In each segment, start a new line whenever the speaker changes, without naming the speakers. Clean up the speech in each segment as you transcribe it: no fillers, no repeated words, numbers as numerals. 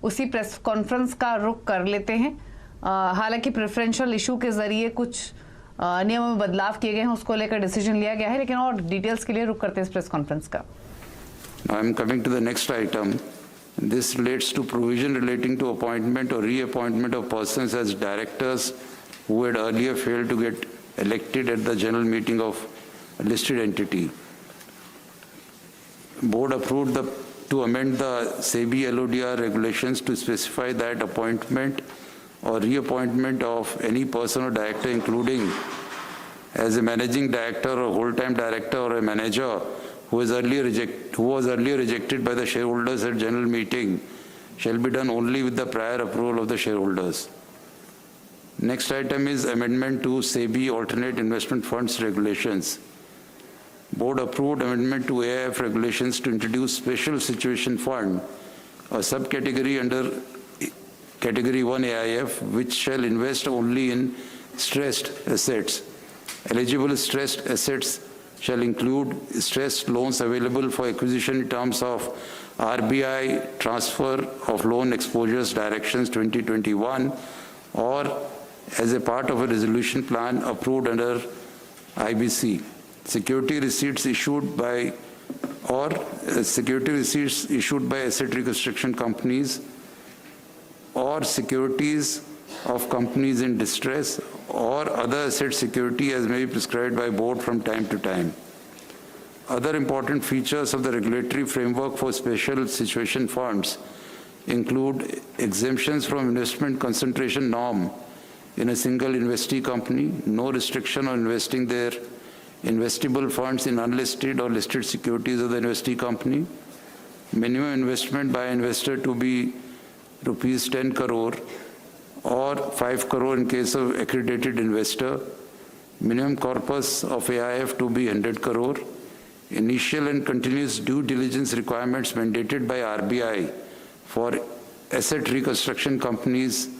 उसी press conference का रुख कर लेते हैं। हालांकि प्रेफरेंशियल इशू के जरिए कुछ नियमों में बदलाव किए गए हैं, उसको लेकर डिसीजन लिया गया है, लेकिन और डिटेल्स के लिए रुख करते हैं इस प्रेस कॉन्फ्रेंस का।
I am coming to the next item. This relates to provision relating to appointment or reappointment of persons as directors who had earlier failed to get elected at the general meeting of a listed entity. Board approved to amend the Sebi LODR regulations to specify that appointment or reappointment of any person or director, including as a managing director or whole-time director or a manager who was earlier rejected by the shareholders at general meeting, shall be done only with the prior approval of the shareholders. Next item is amendment to Sebi alternate investment funds regulations. Board approved amendment to AIF regulations to introduce special situation fund, a subcategory under category 1 AIF, which shall invest only in stressed assets. Eligible stressed assets shall include stressed loans available for acquisition in terms of RBI transfer of loan exposures directions 2021 or as a part of a resolution plan approved under IBC. Security receipts issued by asset reconstruction companies or securities of companies in distress or other asset security as may be prescribed by board from time to time. Other important features of the regulatory framework for special situation funds include exemptions from investment concentration norm in a single investee company, no restriction on investing their investable funds in unlisted or listed securities of the investee company, minimum investment by investor to be rupees 10 crore or 5 crore in case of accredited investor, minimum corpus of AIF to be 100 crore, initial and continuous due diligence requirements mandated by RBI for asset reconstruction companies.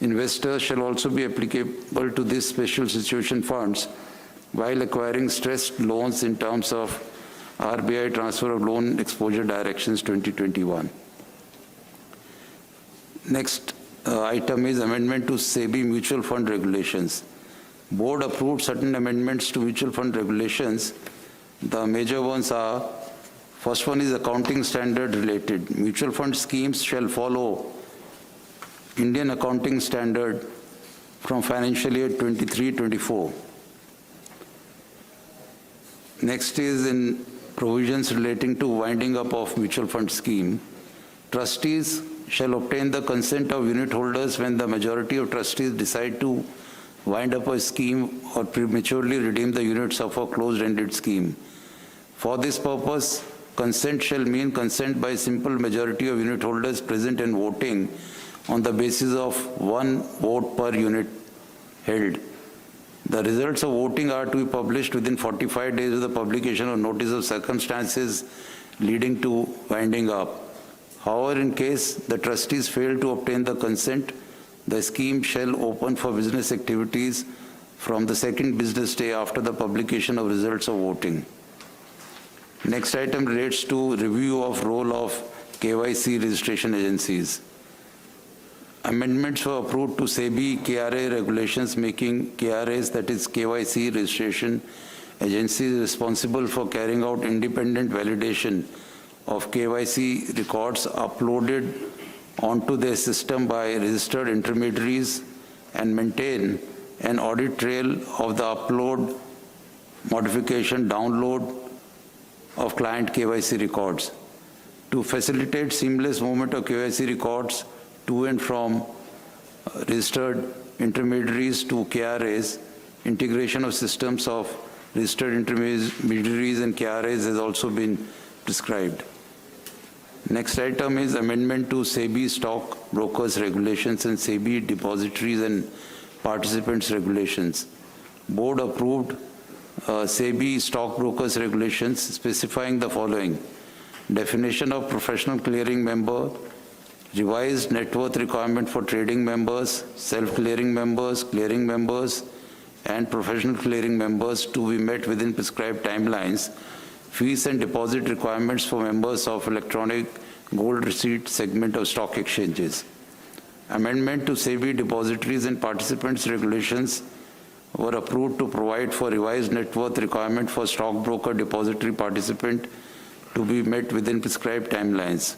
Investors shall also be applicable to these special situation funds while acquiring stressed loans in terms of RBI transfer of loan exposure directions 2021. Next item is amendment to Sebi mutual fund regulations. Board approved certain amendments to mutual fund regulations. The major ones are, first one is accounting standard related. Mutual fund schemes shall follow Indian accounting standard from financial year 23-24. Next is in provisions relating to winding up of mutual fund scheme. Trustees shall obtain the consent of unit holders when the majority of trustees decide to wind up a scheme or prematurely redeem the units of a closed-ended scheme. For this purpose, consent shall mean consent by simple majority of unit holders present and voting on the basis of one vote per unit held. The results of voting are to be published within 45 days of the publication of notice of circumstances leading to winding up. However, in case the trustees fail to obtain the consent, the scheme shall open for business activities from the second business day after the publication of results of voting. Next item relates to review of role of KYC registration agencies. Amendments were approved to Sebi KRA regulations, making KRAs, that is KYC registration agencies, responsible for carrying out independent validation of KYC records uploaded onto their system by registered intermediaries and maintain an audit trail of the upload, modification, download of client KYC records. To facilitate seamless movement of KYC records to and from registered intermediaries to KRAs, integration of systems of registered intermediaries and KRAs has also been prescribed. Next item is amendment to Sebi stock brokers regulations and Sebi depositories and participants regulations. Board approved Sebi stock brokers regulations specifying the following: definition of professional clearing member, revised net worth requirement for trading members, self-clearing members, and professional clearing members to be met within prescribed timelines, fees and deposit requirements for members of electronic gold receipt segment of stock exchanges. Amendment to Sebi depositories and participants regulations were approved to provide for revised net worth requirement for stockbroker depository participant to be met within prescribed timelines.